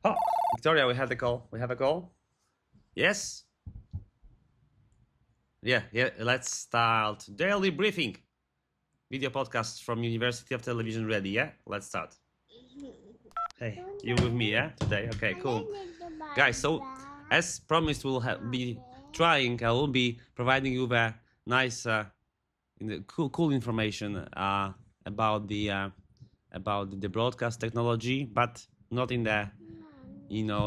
Oh, Victoria, we have a call. We have a call. Yes. Yeah. Let's start daily briefing. Video podcast from University of Television ready. Yeah. Let's start. Hey, you with me? Yeah. Today. Okay. Cool. Guys. So, as promised, we'll be trying. I will be providing you with a nice, cool information about the broadcast technology, but not in the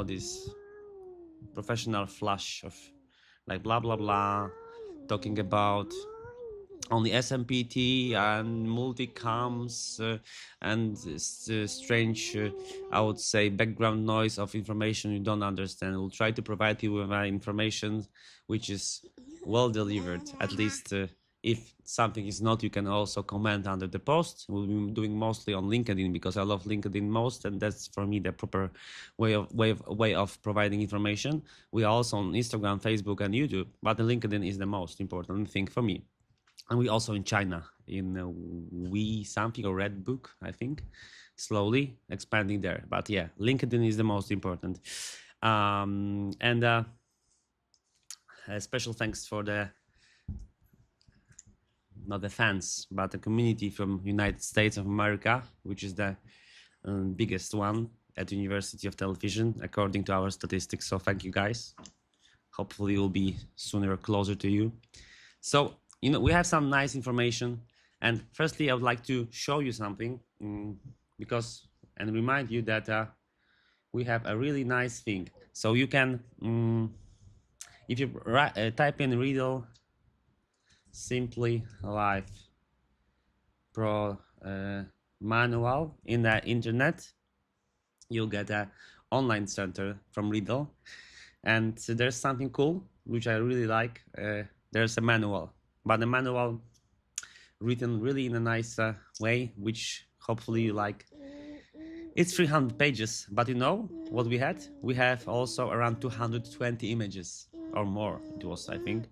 this professional flash of like blah blah blah, talking about only SMPT and multicams and strange, I would say, background noise of information you don't understand. We'll try to provide you with information which is well delivered, at least. If something is not, you can also comment under the post. We'll be doing mostly on LinkedIn because I love LinkedIn most, and that's for me the proper way of providing information. We are also on Instagram, Facebook, and YouTube, but the LinkedIn is the most important thing for me. And we also in China in we something or Red Book, I think, slowly expanding there. But yeah, LinkedIn is the most important. And a special thanks for not the fans, but the community from United States of America, which is the biggest one at University of Television, according to our statistics. So thank you guys. Hopefully we'll be sooner closer to you. So, we have some nice information. And firstly, I would like to show you something and remind you that we have a really nice thing. So you can, if you type in Riedel Simplylive Pro manual in the internet, you'll get an online center from Riedel. And there's something cool, which I really like. There's a manual, but the manual written really in a nice way, which hopefully you like. It's 300 pages, but you know what we had? We have also around 220 images or more, it was, I think.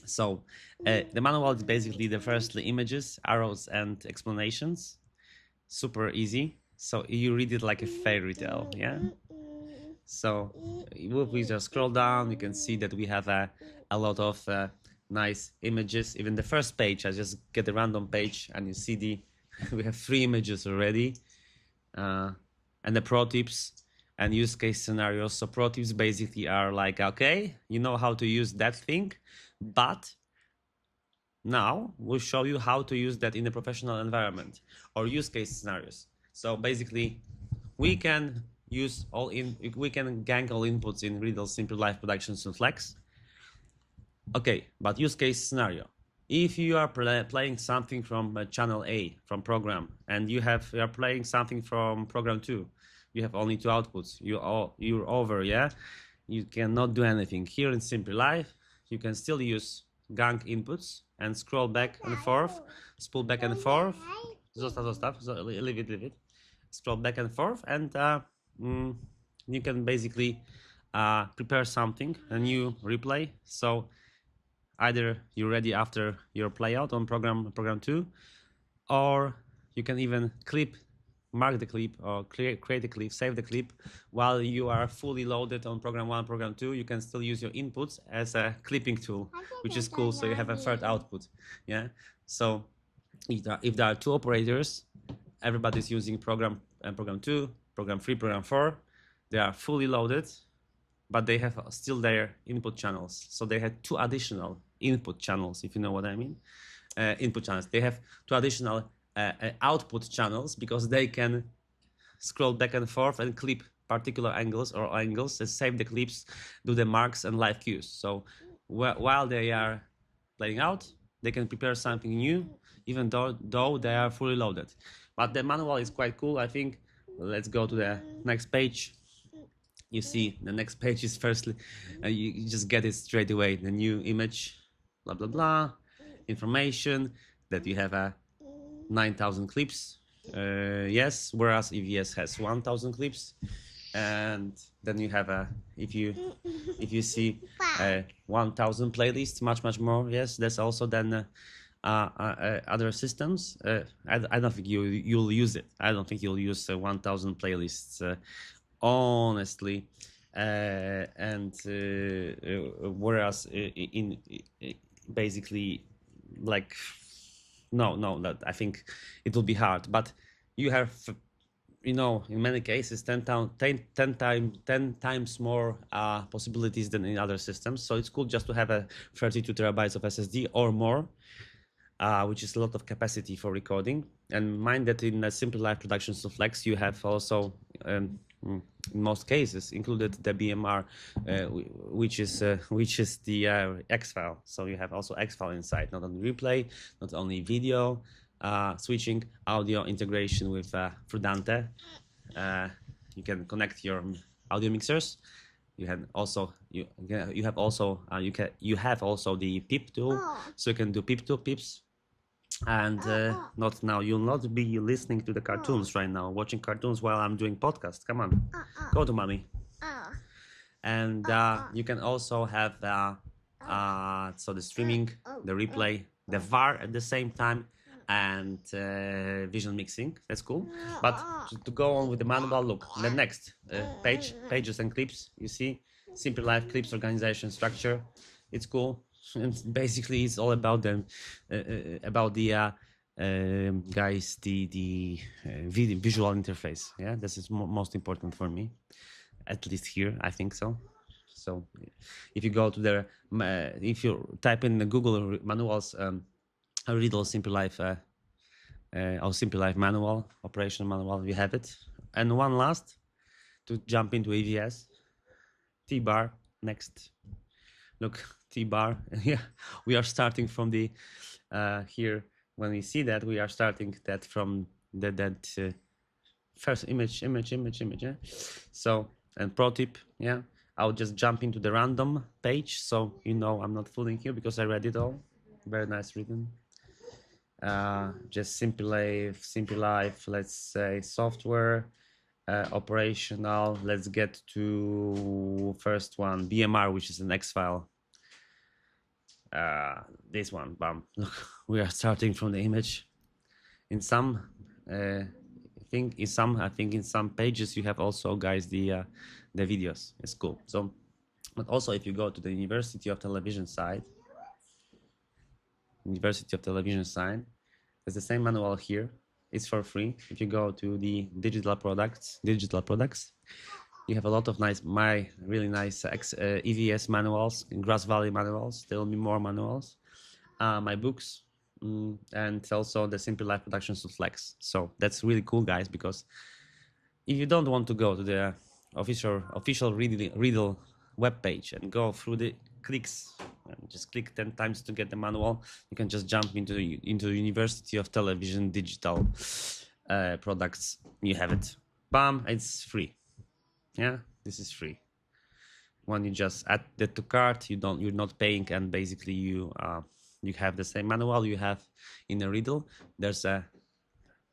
So the manual is basically the first images, arrows, and explanations. Super easy. So you read it like a fairy tale, yeah? So if we just scroll down, you can see that we have a lot of nice images. Even the first page, I just get a random page and you see we have 3 images already. And the pro tips and use case scenarios. So pro tips basically are like, okay, you know how to use that thing, but now we'll show you how to use that in a professional environment or use case scenarios. So basically we can gang all inputs in Riedel Simplylive Productions and Flex. Okay, but use case scenario. If you are playing something from channel A from program, and you are playing something from program 2, you have only 2 outputs. You're over, yeah. You cannot do anything here in Simplylive. You can still use gang inputs and scroll back and forth, spool back and forth. Zostaw. So leave it. Scroll back and forth, and you can basically prepare something, a new replay. So either you're ready after your playout on program 2, or you can even mark the clip or create a clip, save the clip while you are fully loaded on program 1, program 2. You can still use your inputs as a clipping tool, which is cool. So you have a third output. Yeah. So if there are 2 operators, everybody's using program 2, program 3, program 4. They are fully loaded, but they have still their input channels. So they had 2 additional input channels, if you know what I mean. Input channels. They have 2 additional output channels because they can scroll back and forth and clip particular angles and save the clips, do the marks and live cues. So while they are playing out, they can prepare something new, even though they are fully loaded. But the manual is quite cool, I think. Let's go to the next page. You see, the next page is firstly, you just get it straight away. The new image, blah, blah, blah, information that you have 9,000 clips. Yes, whereas EVS has 1,000 clips. And then you have if you see 1,000 playlists, much more. Yes, that's also then other systems. I don't think you'll use it. I don't think you'll use 1,000 playlists honestly. And whereas basically, like, no, that I think it will be hard, but you have, in many cases 10 times more possibilities than in other systems. So it's cool just to have a 32 terabytes of SSD or more, which is a lot of capacity for recording. And mind that in a Simplylive production Flex, you have also, in most cases, included the BMR, which is the X file. So you have also X file inside, not only replay, not only video, switching, audio integration with Frudante. You can connect your audio mixers. You have also the pip tool, so you can do pip to pips. And not now. You'll not be listening to the cartoons right now, watching cartoons while I'm doing podcast. Come on, go to mommy. And you can also have so the streaming, the replay, the VAR at the same time, and vision mixing. That's cool. But to go on with the manual, look, the next pages and clips. You see, Simplylive clips organization structure. It's cool. And basically, it's all about them, guys, the visual interface. Yeah, this is most important for me, at least here. I think so. So if you go to the if you type in the Google manuals, Riedel Simplylive or Simplylive manual, operational manual, you have it. And one last, to jump into EVS T-bar next. Look, T-bar. Yeah, we are starting from the here. When we see that, we are starting that from that first image. Yeah? So, and pro tip, yeah, I'll just jump into the random page, so I'm not fooling you because I read it all. Very nice written. Just Simplylive, let's say software, operational. Let's get to first one, BMR, which is an X file. This one, bam. Look, we are starting from the image. In some, I think in some pages you have also, guys, the videos. It's cool. So, but also if you go to the University of Television side, there's the same manual here. It's for free. If you go to the digital products, you have a lot of really nice EVS manuals, Grass Valley manuals. There will be more manuals. My books, and also the Simplylive production Flex. So that's really cool, guys, because if you don't want to go to the official Riedel webpage and go through the clicks and just click 10 times to get the manual, you can just jump into University of Television digital products. You have it. Bam, it's free. Yeah, this is free. When you just add that to cart, you're not paying, and basically you have the same manual you have in a Riedel. There's a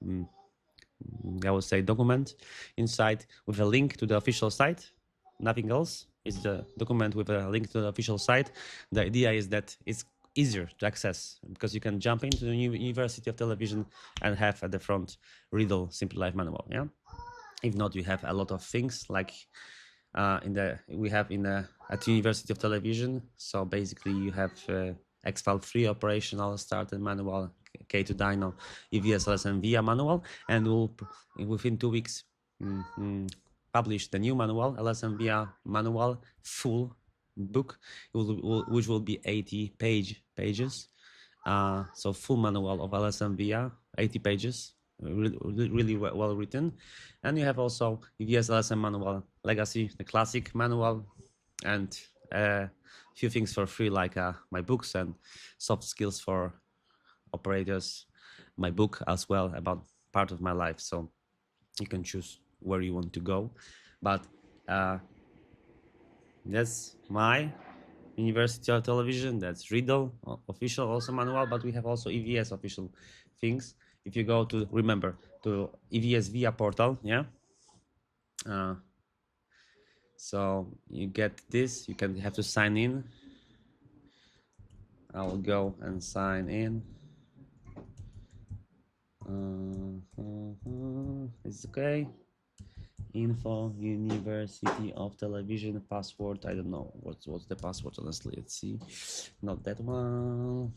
I would say document inside with a link to the official site. Nothing else. It's the document with a link to the official site. The idea is that it's easier to access because you can jump into the University of Television and have at the front Riedel Simplylive manual. Yeah. If not, you have a lot of things like we have at University of Television. So basically, you have X-File 3 operational starter manual, K2 Dyno, EVS LSM via manual, and we'll within 2 weeks publish the new manual, LSM via manual full book, which will be 80 pages. So full manual of LSM via 80 pages. Really well written. And you have also EVS LSM manual legacy, the classic manual, and a few things for free, like my books and soft skills for operators, my book as well about part of my life. So you can choose where you want to go, but that's my University of Television. That's Riedel official also manual, but we have also EVS official things. If you go to, remember, to EVS via portal, yeah. So you get this. You can have to sign in. I will go and sign in. It's okay. Info, University of Television, password. I don't know what's the password, honestly. Let's see. Not that one.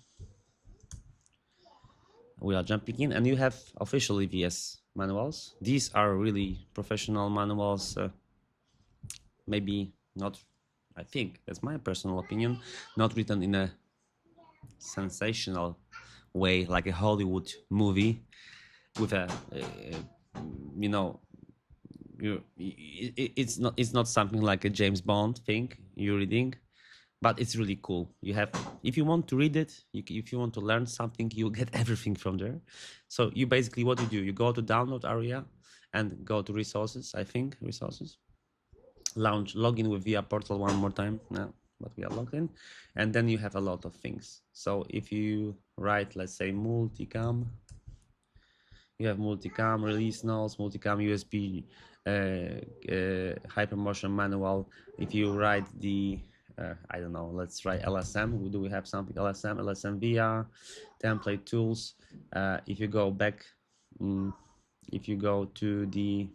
We are jumping in, and you have official EVS manuals. These are really professional manuals. Maybe not, I think that's my personal opinion, not written in a sensational way like a Hollywood movie with a you know, it's not something like a James Bond thing you're reading, but it's really cool. You have, if you want to read it, if you want to learn something, you get everything from there. So you basically, what you do, you go to download area and go to resources. I think resources, log in with via portal one more time. No, but we are logged in, and then you have a lot of things. So if you write, let's say multicam, you have multicam release notes, multicam USB hypermotion manual. If you write the I don't know, let's write LSM. Do we have something LSM via template tools? If you go back, if you go to the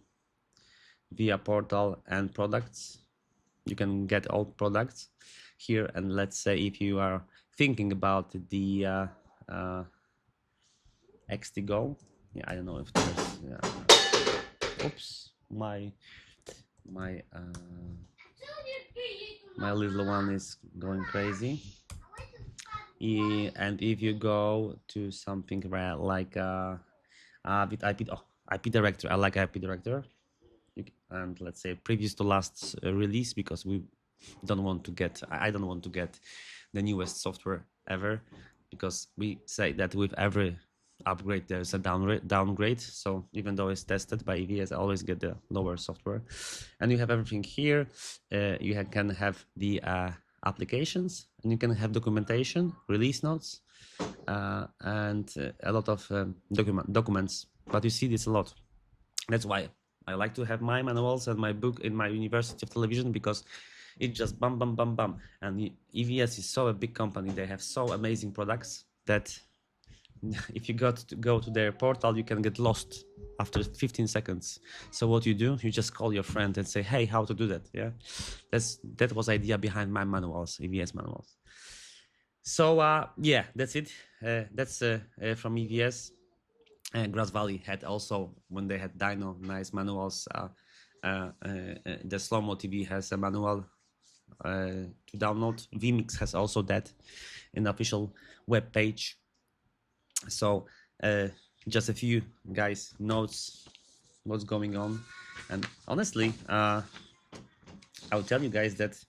via portal and products, you can get all products here. And let's say if you are thinking about the XT-Go, yeah, I don't know if there's oops, my little one is going crazy. And if you go to something like with IP director, I like IP director, and let's say previous to last release, because we don't want to get, I don't want to get the newest software ever, because we say that with every upgrade there's a downgrade. So even though it's tested by EVS, I always get the lower software. And you have everything here. You can have the applications, and you can have documentation, release notes, and a lot of documents. But you see this a lot. That's why I like to have my manuals and my book in my University of Television, because it's just bam, bam, bam, bam. And EVS is so a big company. They have so amazing products that if you go to their portal, you can get lost after 15 seconds. So what you do, you just call your friend and say, hey, how to do that? Yeah, that was the idea behind my manuals, EVS manuals. So yeah, that's it. That's from EVS. Grass Valley had also, when they had Dino, nice manuals. The Slow-Mo TV has a manual to download. vMix has also that in the official web page. So just a few guys notes what's going on. And honestly, I'll tell you guys that,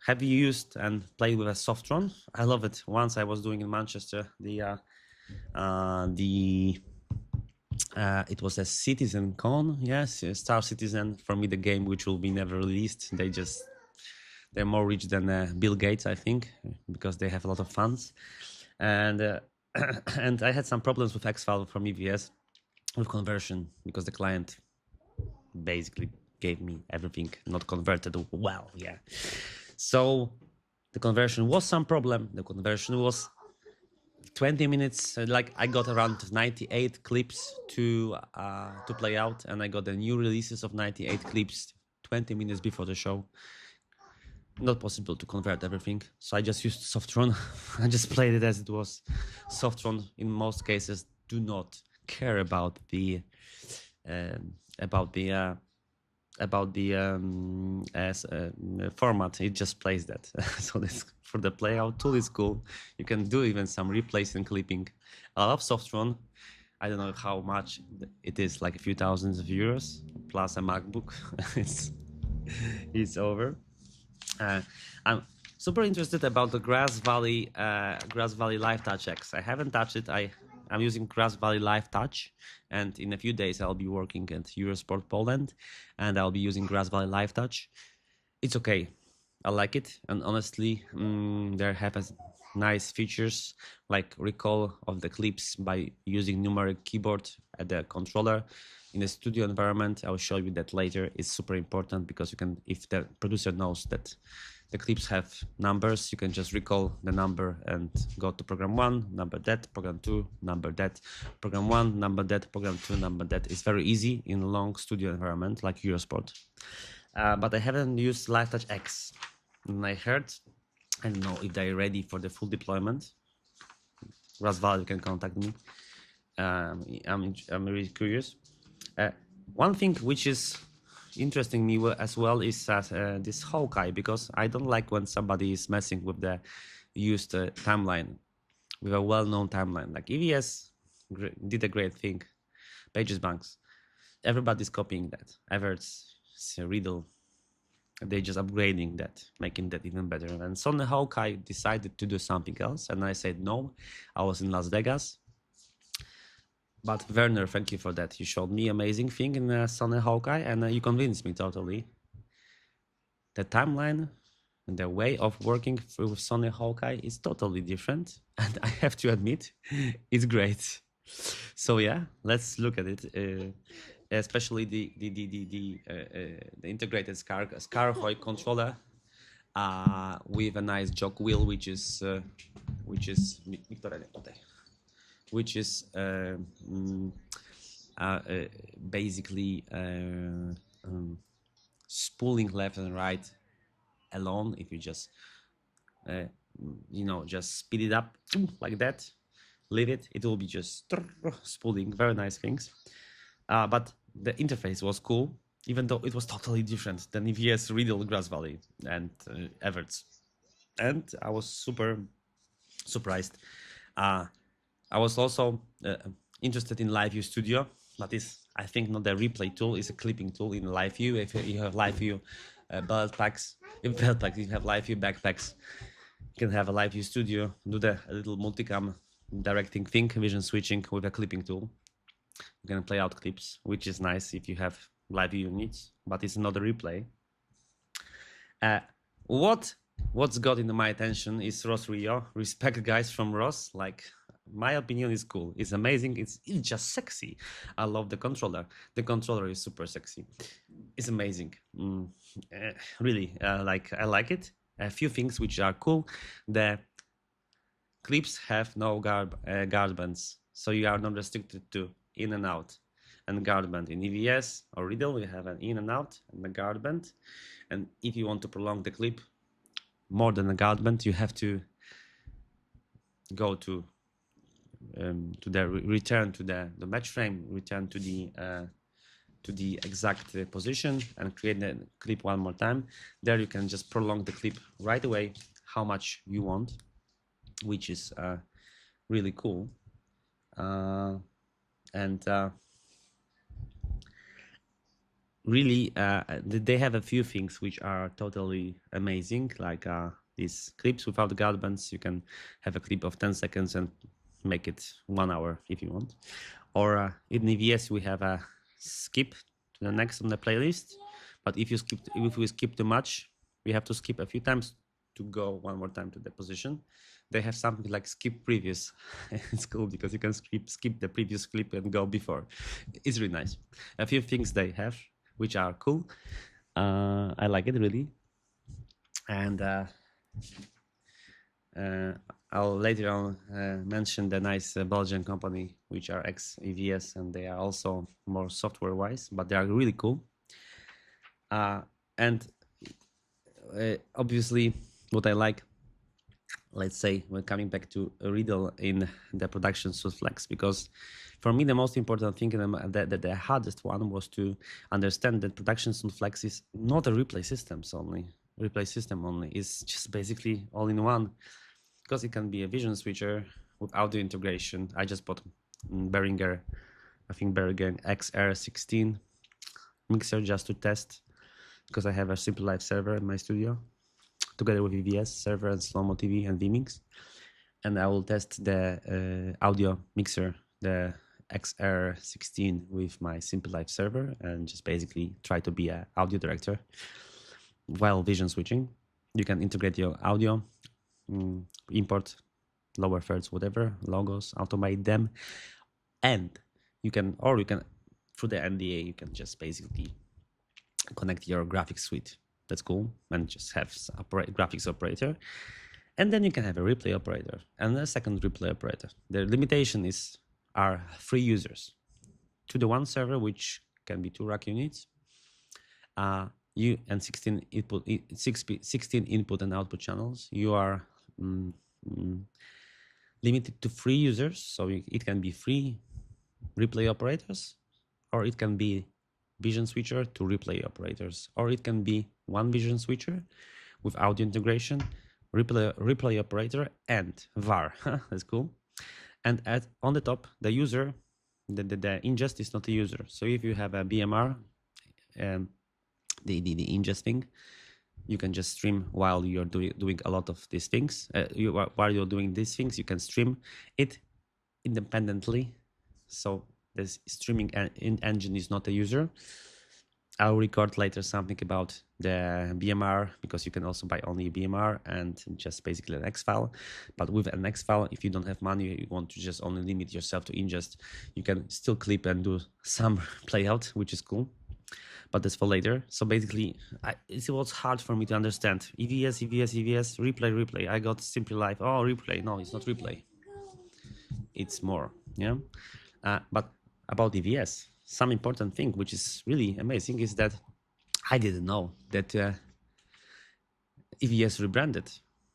have you used and played with a Softron? I love it. Once I was doing in Manchester it was a Citizen Con, yes, Star Citizen. For me, the game which will be never released. They're more rich than Bill Gates, I think, because they have a lot of funds. And and I had some problems with Xfile from EVS with conversion, because the client basically gave me everything not converted well. Yeah, so the conversion was some problem. The conversion was 20 minutes. Like, I got around 98 clips to play out, and I got the new releases of 98 clips 20 minutes before the show. Not possible to convert everything, so I just used Softron. I just played it as it was. Softron in most cases do not care about the format. It just plays that. So this, for the playout tool, is cool. You can do even some replace and clipping. I love Softron. I don't know how much it is, like a few thousands of euros plus a MacBook. it's over. I'm super interested about the Grass Valley Live Touch X. I haven't touched it. I'm using Grass Valley Live Touch, and in a few days I'll be working at Eurosport Poland, and I'll be using Grass Valley Live Touch. It's okay. I like it, and honestly, nice features like recall of the clips by using numeric keyboard at the controller. In the studio environment, I will show you that later. It's super important because you can, if the producer knows that the clips have numbers, you can just recall the number and go to program 1, number that, program 2, number that, program 1, number that, program 2, number that. It's very easy in a long studio environment like Eurosport. But I haven't used LiveTouch X. And I heard, I don't know if they're ready for the full deployment. Razval, you can contact me. I'm really curious. One thing which is interesting me as well is this Hawkeye, because I don't like when somebody is messing with the used timeline, with a well-known timeline. Like EVS did a great thing, Pages Banks. Everybody's copying that. Everett's, Riedel, they're just upgrading that, making that even better. And Sony Hawkeye decided to do something else, and I said no. I was in Las Vegas. But Werner, thank you for that. You showed me amazing thing in Sony Hawkeye, and you convinced me totally. The timeline and the way of working with Sony Hawkeye is totally different, and I have to admit, it's great. So yeah, let's look at it. Especially the integrated Scarhoy controller with a nice jog wheel, which is basically spooling left and right alone. If you just just speed it up like that, leave it, it will be just spooling. Very nice things. But the interface was cool, even though it was totally different than EVS Riedel, Grass Valley, and Everts. And I was super surprised. I was also interested in LiveView Studio, but it's, I think, not a replay tool, it's a clipping tool in LiveView. If you have LiveView belt packs, if you have LiveView backpacks, you can have a LiveView Studio, do a little multicam directing thing, vision switching with a clipping tool. You can play out clips, which is nice if you have live units, but it's not a replay. What's got into my attention is Ross Rio. Respect guys from Ross. Like, my opinion is cool. It's amazing. It's just sexy. I love the controller. The controller is super sexy. It's amazing. Really, I like it. A few things which are cool. The clips have no guard bands, so you are not restricted to in and out and guard band. In EVS or Riedel, we have an in and out and a guard band. And if you want to prolong the clip more than a guard band, you have to go to the return to the match frame, return to the exact position and create the clip one more time. There you can just prolong the clip right away how much you want, which is really cool. Really, they have a few things which are totally amazing, like these clips without the guard bands. You can have a clip of 10 seconds and make it 1 hour if you want. Or in EVS we have a skip to the next on the playlist, but if we skip too much, we have to skip a few times to go one more time to the position. They have something like skip previous. It's cool because you can skip the previous clip and go before. It's really nice. A few things they have which are cool. I like it really. And I'll later on mention the nice Belgian company which are ex-EVS, and they are also more software wise, but they are really cool. And obviously what I like, let's say, we're coming back to Riedel in the production suite Flex, because for me the most important thing, the hardest one, was to understand that production suite Flex is not a replay system only. It's just basically all in one, because it can be a vision switcher with audio integration. I just bought Behringer XR16 mixer just to test, because I have a Simplylive server in my studio together with EVS server and Slow-Mo TV and vMix, and I will test the audio mixer, the XR16, with my Simplylive server, and just basically try to be an audio director while vision switching. You can integrate your audio, import lower thirds, whatever, logos, automate them. And you can through the NDA, you can just basically connect your graphics suite. That's cool. And just have graphics operator. And then you can have a replay operator and a second replay operator. The limitation are 3 users to the one server, which can be 2 rack units. You and 16 input and output channels. You are limited to 3 users, so it can be 3 replay operators, or it can be vision switcher to replay operators, or it can be 1 vision switcher with audio integration, replay operator, and VAR. That's cool. And on the top, the user, the ingest is not a user. So if you have a BMR, the ingest thing, you can just stream while you're doing a lot of these things. While you're doing these things, you can stream it independently. So this streaming engine is not a user. I'll record later something about the BMR, because you can also buy only a BMR and just basically an X file. But with an X file, if you don't have money, you want to just only limit yourself to ingest, you can still clip and do some playout, which is cool. But that's for later. So basically, it was hard for me to understand. EVS, replay. I got Simplylive. Oh, replay. No, it's not replay. It's more. Yeah. But about EVS, some important thing, which is really amazing, is that I didn't know that EVS rebranded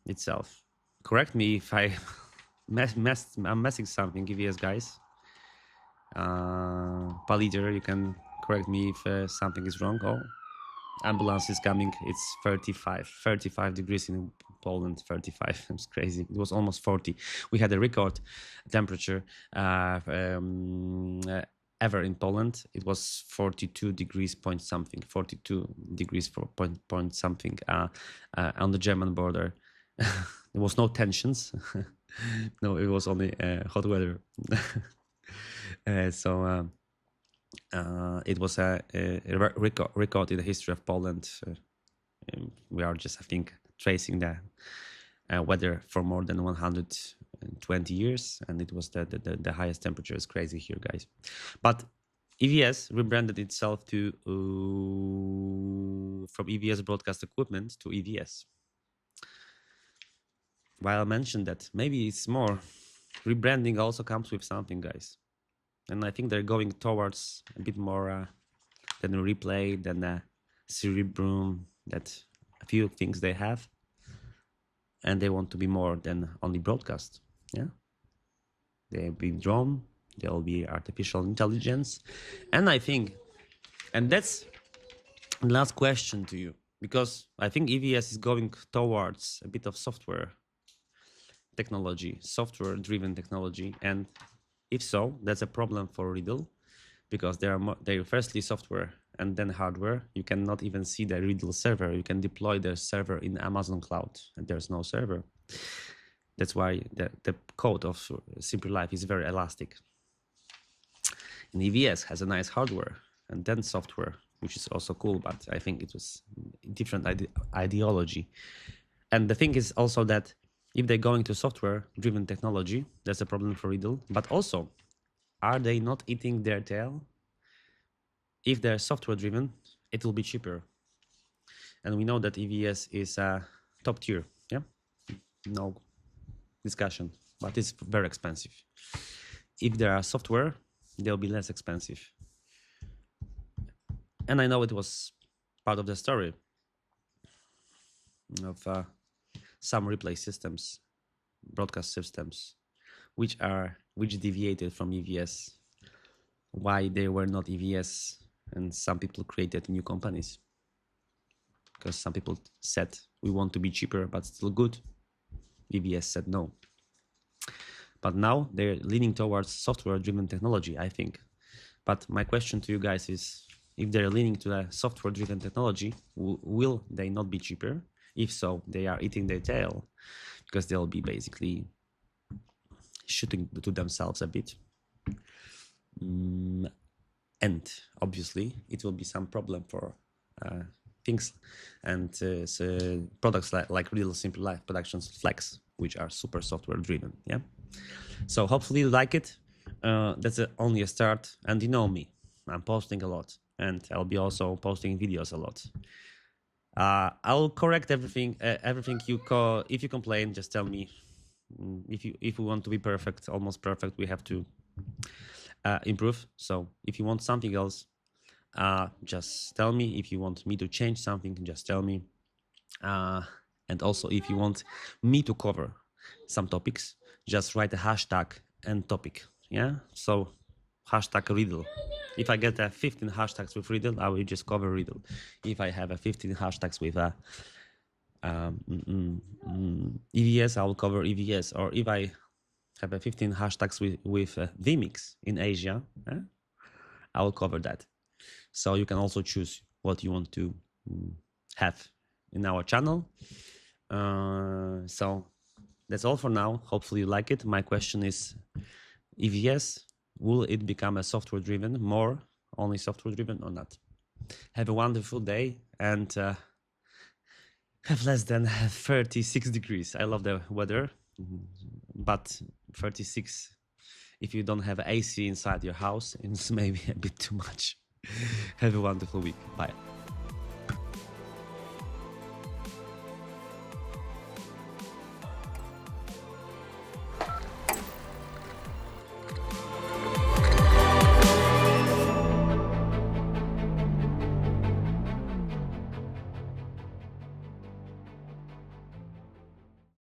itself. Correct me if I'm messing something, EVS guys. Leader, you can correct me if something is wrong. Oh, ambulance is coming. It's 35 degrees in Poland. 35. It's crazy. It was almost 40. We had a record temperature ever in Poland. It was 42 degrees point something, 42 degrees for point something on the German border. There was no tensions. No, it was only hot weather. It was a record in the history of Poland. We are just, I think, tracing the weather for more than 120 years, and it was the highest temperature. Is crazy here, guys. But EVS rebranded itself to from EVS Broadcast Equipment to EVS. While I mentioned that, maybe it's more. Rebranding also comes with something, guys. And I think they're going towards a bit more than a replay, than a cerebrum, that a few things they have. And they want to be more than only broadcast. Yeah. They'll be drone, there'll be artificial intelligence. And I think, and that's the last question to you, because I think EVS is going towards a bit of software technology, software-driven technology. And if so, that's a problem for Riedel, because they're firstly software and then hardware. You cannot even see the Riedel server. You can deploy the server in Amazon cloud, and there's no server. That's why the code of Simplylive is very elastic. And EVS has a nice hardware and then software, which is also cool, but I think it was different ideology. And the thing is also that if they're going to software-driven technology, that's a problem for Riedel. But also, are they not eating their tail? If they're software-driven, it will be cheaper. And we know that EVS is top tier. Yeah, no discussion. But it's very expensive. If there are software, they'll be less expensive. And I know it was part of the story of some replay systems, broadcast systems, which deviated from EVS, why they were not EVS, and some people created new companies because some people said we want to be cheaper but still good. EVS said no. But now they're leaning towards software-driven technology, I think. But my question to you guys is, if they're leaning to a software-driven technology, will they not be cheaper? If so, they are eating their tail, because they'll be basically shooting to themselves a bit. And obviously, it will be some problem for things and products like Riedel Simplylive Productions Flex. which are super software driven. Yeah. So hopefully you like it. That's only a start, and you know me, I'm posting a lot, and I'll be also posting videos a lot. I'll correct everything. Everything if you complain, just tell me. If we want to be perfect, almost perfect, we have to improve. So if you want something else, just tell me. If you want me to change something, just tell me. And also, if you want me to cover some topics, just write a hashtag and topic. Yeah. So hashtag Riedel. If I get 15 hashtags with Riedel, I will just cover Riedel. If I have 15 hashtags with EVS, I will cover EVS. Or if I have 15 hashtags with vMix in Asia, I will cover that. So you can also choose what you want to have in our channel. So that's all for now. Hopefully you like it. My question is, EVS, will it become a software driven, more only software driven or not? Have a wonderful day, and have less than 36 degrees. I love the weather, but 36, if you don't have AC inside your house, it's maybe a bit too much. Have a wonderful week. Bye.